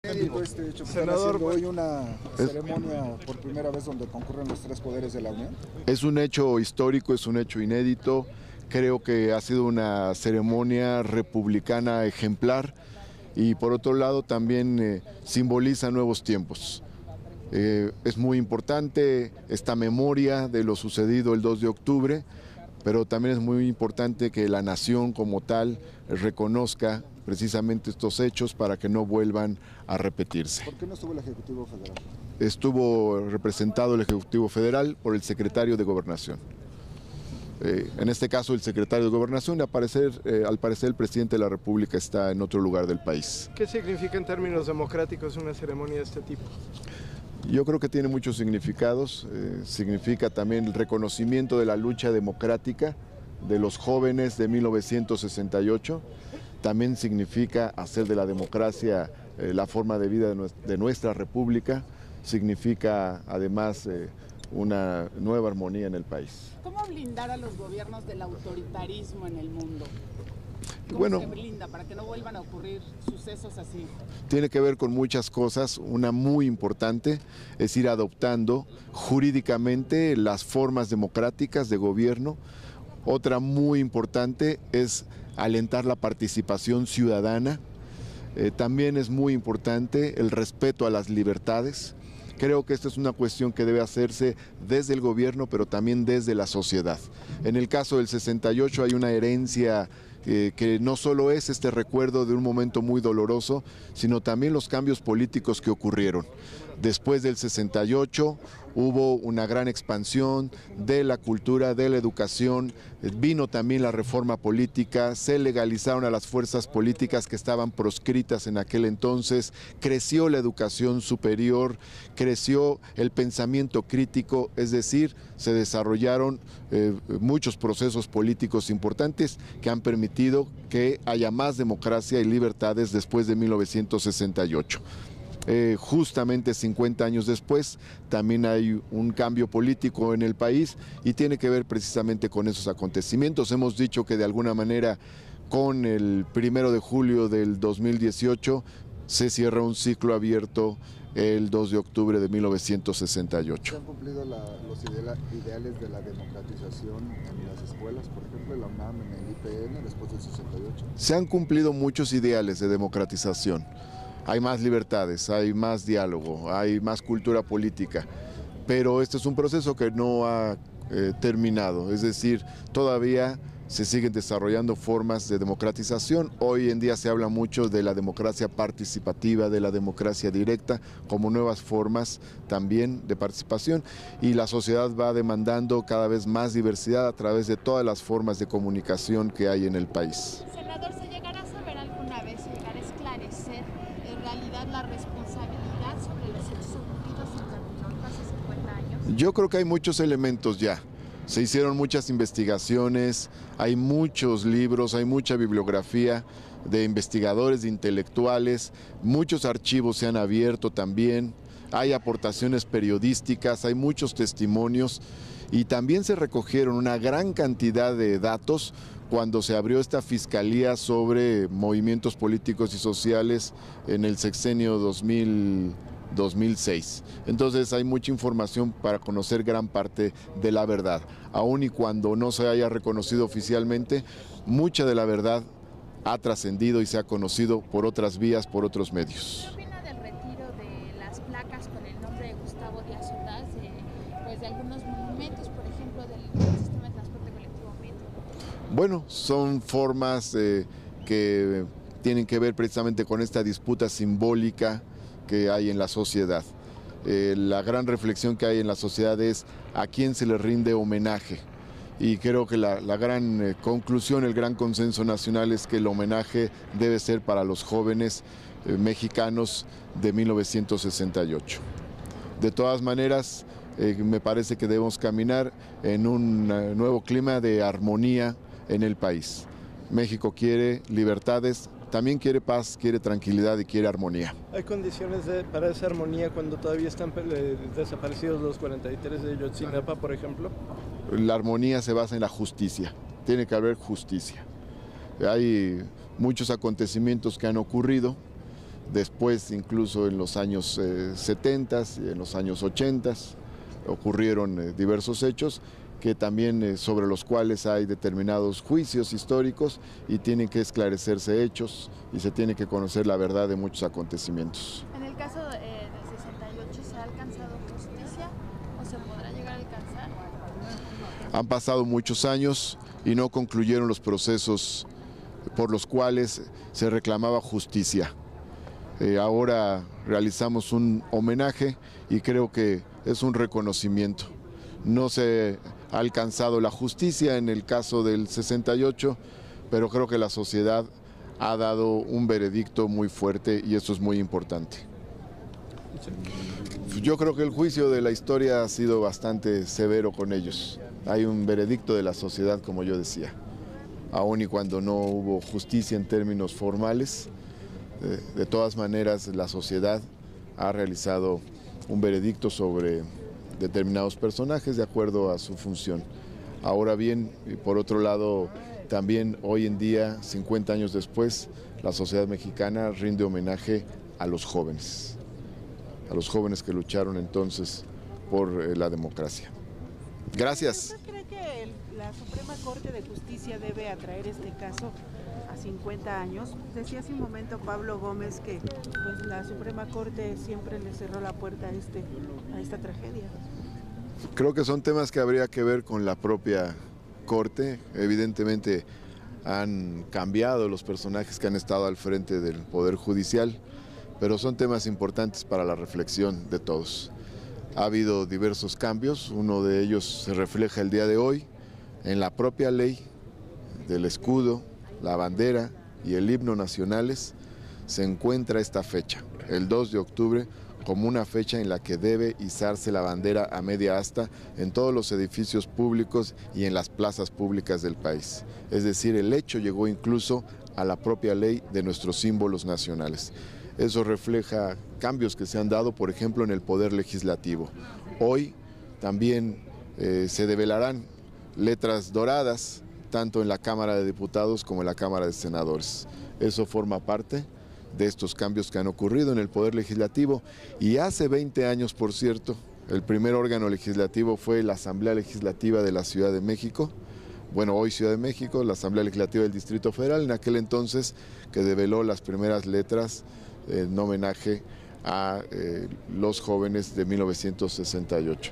Este hecho que están haciendo hoy una ceremonia por primera vez donde concurren los tres poderes de la Unión. Es un hecho histórico, es un hecho inédito. Creo que ha sido una ceremonia republicana ejemplar y por otro lado también simboliza nuevos tiempos. Es muy importante esta memoria de lo sucedido el 2 de octubre, pero también es muy importante que la nación como tal reconozca precisamente estos hechos para que no vuelvan a repetirse. ¿Por qué no estuvo el Ejecutivo Federal? Estuvo representado el Ejecutivo Federal por el Secretario de Gobernación. En este caso el Secretario de Gobernación, al parecer el Presidente de la República está en otro lugar del país. ¿Qué significa en términos democráticos una ceremonia de este tipo? Yo creo que tiene muchos significados. Significa también el reconocimiento de la lucha democrática de los jóvenes de 1968. También significa hacer de la democracia la forma de vida de nuestra república. Significa además una nueva armonía en el país. ¿Cómo blindar a los gobiernos del autoritarismo en el mundo? ¿Cómo se blinda para que no vuelvan a ocurrir sucesos así? Tiene que ver con muchas cosas. Una muy importante es ir adoptando jurídicamente las formas democráticas de gobierno. Otra muy importante es alentar la participación ciudadana. También es muy importante el respeto a las libertades. Creo que esta es una cuestión que debe hacerse desde el gobierno, pero también desde la sociedad. En el caso del 68 hay una herencia que no solo es este recuerdo de un momento muy doloroso, sino también los cambios políticos que ocurrieron. Después del 68 hubo una gran expansión de la cultura, de la educación, vino también la reforma política, se legalizaron a las fuerzas políticas que estaban proscritas en aquel entonces, creció la educación superior, creció el pensamiento crítico, es decir, se desarrollaron muchos procesos políticos importantes que han permitido que haya más democracia y libertades después de 1968. Justamente 50 años después también hay un cambio político en el país y tiene que ver precisamente con esos acontecimientos. Hemos dicho que de alguna manera con el 1 de julio del 2018 se cierra un ciclo abierto el 2 de octubre de 1968. ¿Se han cumplido los ideales de la democratización en las escuelas, por ejemplo, en la UNAM, en el IPN, después del 68? Se han cumplido muchos ideales de democratización. Hay más libertades, hay más diálogo, hay más cultura política, pero este es un proceso que no ha terminado, es decir, todavía se siguen desarrollando formas de democratización. Hoy en día se habla mucho de la democracia participativa, de la democracia directa, como nuevas formas también de participación, y la sociedad va demandando cada vez más diversidad a través de todas las formas de comunicación que hay en el país. Senador, ¿se llegará a saber alguna vez, se llegará a esclarecer en realidad la responsabilidad sobre los hechos ocurridos en Tlatelolco hace 50 años? Yo creo que hay muchos elementos ya. Se hicieron muchas investigaciones, hay muchos libros, hay mucha bibliografía de investigadores, de intelectuales, muchos archivos se han abierto también, hay aportaciones periodísticas, hay muchos testimonios y también se recogieron una gran cantidad de datos cuando se abrió esta fiscalía sobre movimientos políticos y sociales en el sexenio 2006. Entonces hay mucha información para conocer gran parte de la verdad. Aun y cuando no se haya reconocido oficialmente, mucha de la verdad ha trascendido y se ha conocido por otras vías, por otros medios. ¿Qué opina del retiro de las placas con el nombre de Gustavo Díaz Ordaz de algunos monumentos, por ejemplo, del sistema de transporte colectivo Metro? Bueno, son formas que tienen que ver precisamente con esta disputa simbólica que hay en la sociedad. La gran reflexión que hay en la sociedad es a quién se le rinde homenaje. Y creo que la gran conclusión, el gran consenso nacional es que el homenaje debe ser para los jóvenes mexicanos de 1968. De todas maneras, me parece que debemos caminar en un nuevo clima de armonía en el país. México quiere libertades, también quiere paz, quiere tranquilidad y quiere armonía. ¿Hay condiciones para esa armonía cuando todavía están desaparecidos los 43 de Ayotzinapa, por ejemplo? La armonía se basa en la justicia, tiene que haber justicia. Hay muchos acontecimientos que han ocurrido Después, incluso en los años 70 y en los años 80, ocurrieron diversos hechos que también sobre los cuales hay determinados juicios históricos y tienen que esclarecerse hechos y se tiene que conocer la verdad de muchos acontecimientos. En el caso del 68, ¿se ha alcanzado justicia o se podrá llegar a alcanzar? Han pasado muchos años y no concluyeron los procesos por los cuales se reclamaba justicia. Ahora realizamos un homenaje y creo que es un reconocimiento. No se ha alcanzado la justicia en el caso del 68, pero creo que la sociedad ha dado un veredicto muy fuerte y esto es muy importante. Yo creo que el juicio de la historia ha sido bastante severo con ellos. Hay un veredicto de la sociedad, como yo decía. Aun y cuando no hubo justicia en términos formales, de todas maneras la sociedad ha realizado un veredicto sobre determinados personajes de acuerdo a su función. Ahora bien, y por otro lado, también hoy en día, 50 años después, la sociedad mexicana rinde homenaje a los jóvenes que lucharon entonces por la democracia. Gracias. ¿Usted cree que la Suprema Corte de Justicia debe atraer este caso a 50 años? Decía hace un momento Pablo Gómez que pues, la Suprema Corte siempre le cerró la puerta a esta tragedia. Creo que son temas que habría que ver con la propia Corte. Evidentemente han cambiado los personajes que han estado al frente del Poder Judicial, pero son temas importantes para la reflexión de todos. Ha habido diversos cambios, uno de ellos se refleja el día de hoy en la propia ley del escudo, la bandera y el himno nacionales. Se encuentra esta fecha, el 2 de octubre, como una fecha en la que debe izarse la bandera a media asta en todos los edificios públicos y en las plazas públicas del país. Es decir, el hecho llegó incluso a la propia ley de nuestros símbolos nacionales. Eso refleja cambios que se han dado, por ejemplo, en el Poder Legislativo. Hoy también se develarán letras doradas, tanto en la Cámara de Diputados como en la Cámara de Senadores. Eso forma parte de estos cambios que han ocurrido en el Poder Legislativo. Y hace 20 años, por cierto, el primer órgano legislativo fue la Asamblea Legislativa de la Ciudad de México. Bueno, hoy Ciudad de México, la Asamblea Legislativa del Distrito Federal, en aquel entonces que develó las primeras letras en homenaje a los jóvenes de 1968.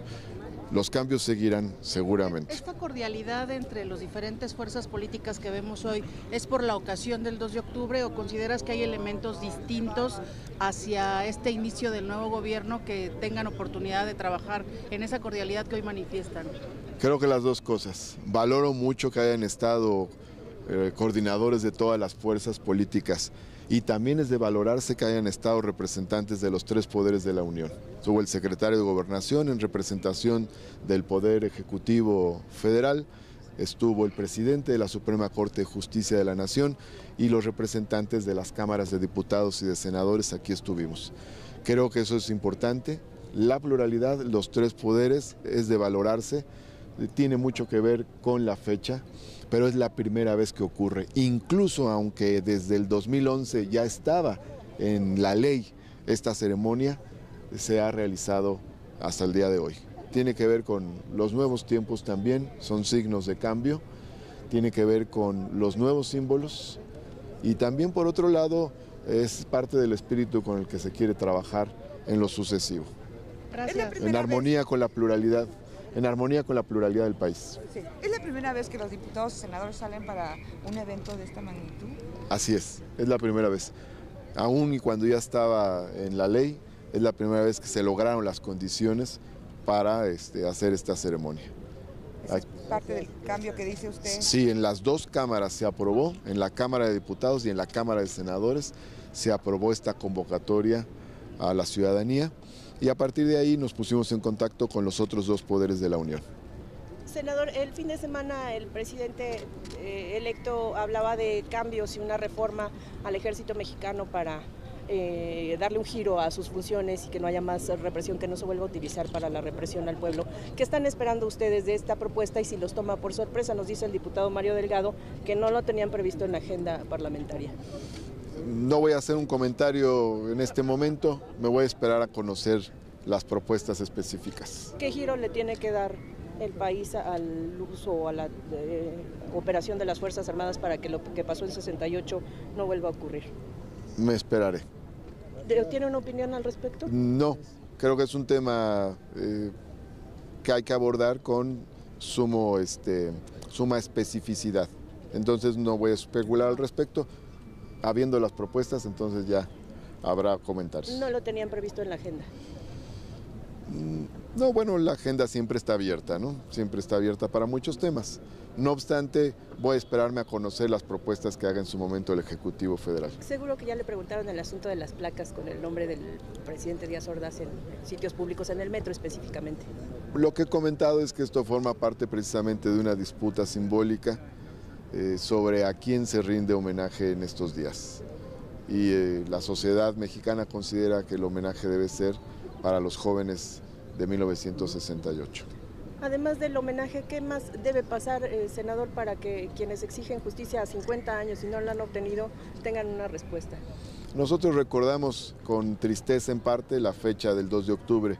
Los cambios seguirán seguramente. ¿Esta cordialidad entre las diferentes fuerzas políticas que vemos hoy es por la ocasión del 2 de octubre o consideras que hay elementos distintos hacia este inicio del nuevo gobierno que tengan oportunidad de trabajar en esa cordialidad que hoy manifiestan? Creo que las dos cosas. Valoro mucho que hayan estado coordinadores de todas las fuerzas políticas y también es de valorarse que hayan estado representantes de los tres poderes de la Unión. Estuvo el secretario de Gobernación en representación del Poder Ejecutivo Federal, estuvo el presidente de la Suprema Corte de Justicia de la Nación y los representantes de las cámaras de diputados y de senadores aquí estuvimos. Creo que eso es importante. La pluralidad, los tres poderes, es de valorarse, tiene mucho que ver con la fecha, pero es la primera vez que ocurre, incluso aunque desde el 2011 ya estaba en la ley esta ceremonia, se ha realizado hasta el día de hoy. Tiene que ver con los nuevos tiempos también, son signos de cambio, tiene que ver con los nuevos símbolos y también por otro lado es parte del espíritu con el que se quiere trabajar en lo sucesivo. Gracias. En armonía con la pluralidad. En armonía con la pluralidad del país. Sí. ¿Es la primera vez que los diputados y senadores salen para un evento de esta magnitud? Así es la primera vez. Aún y cuando ya estaba en la ley, es la primera vez que se lograron las condiciones para hacer esta ceremonia. ¿Es parte del cambio que dice usted? Sí, en las dos cámaras se aprobó, en la Cámara de Diputados y en la Cámara de Senadores se aprobó esta convocatoria a la ciudadanía. Y a partir de ahí nos pusimos en contacto con los otros dos poderes de la Unión. Senador, el fin de semana el presidente electo hablaba de cambios y una reforma al ejército mexicano para darle un giro a sus funciones y que no haya más represión, que no se vuelva a utilizar para la represión al pueblo. ¿Qué están esperando ustedes de esta propuesta y si los toma por sorpresa? Nos dice el diputado Mario Delgado que no lo tenían previsto en la agenda parlamentaria. No voy a hacer un comentario en este momento, me voy a esperar a conocer las propuestas específicas. ¿Qué giro le tiene que dar el país al uso o a la operación de las Fuerzas Armadas para que lo que pasó en 68 no vuelva a ocurrir? Me esperaré. ¿Tiene una opinión al respecto? No, creo que es un tema que hay que abordar con suma especificidad. Entonces no voy a especular al respecto. Habiendo las propuestas, entonces ya habrá comentarios. ¿No lo tenían previsto en la agenda? No, bueno, la agenda siempre está abierta, ¿no? Siempre está abierta para muchos temas. No obstante, voy a esperarme a conocer las propuestas que haga en su momento el Ejecutivo Federal. Seguro que ya le preguntaron el asunto de las placas con el nombre del presidente Díaz Ordaz en sitios públicos, en el metro específicamente. Lo que he comentado es que esto forma parte precisamente de una disputa simbólica sobre a quién se rinde homenaje en estos días. Y la sociedad mexicana considera que el homenaje debe ser para los jóvenes de 1968. Además del homenaje, ¿qué más debe pasar, senador, para que quienes exigen justicia a 50 años y no la han obtenido tengan una respuesta? Nosotros recordamos con tristeza en parte la fecha del 2 de octubre,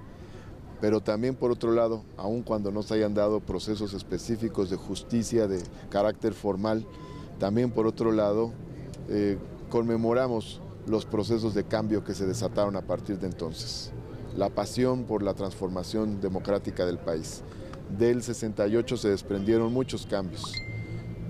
pero también por otro lado, aun cuando no se hayan dado procesos específicos de justicia de carácter formal, también por otro lado conmemoramos los procesos de cambio que se desataron a partir de entonces. La pasión por la transformación democrática del país. Del 68 se desprendieron muchos cambios.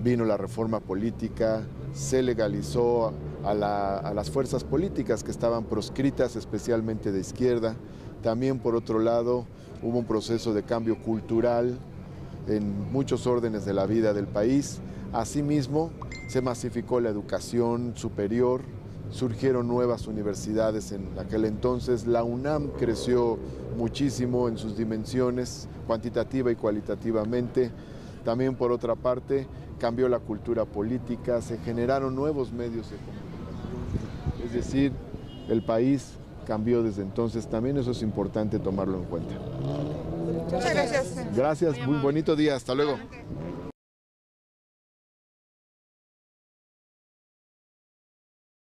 Vino la reforma política, se legalizó a las fuerzas políticas que estaban proscritas, especialmente de izquierda. También, por otro lado, hubo un proceso de cambio cultural en muchos órdenes de la vida del país. Asimismo, se masificó la educación superior, surgieron nuevas universidades en aquel entonces. La UNAM creció muchísimo en sus dimensiones, cuantitativa y cualitativamente. También, por otra parte, cambió la cultura política, se generaron nuevos medios de comunicación. Es decir, el país cambió desde entonces, también eso es importante tomarlo en cuenta. Muchas gracias. Gracias, muy bonito día, hasta luego.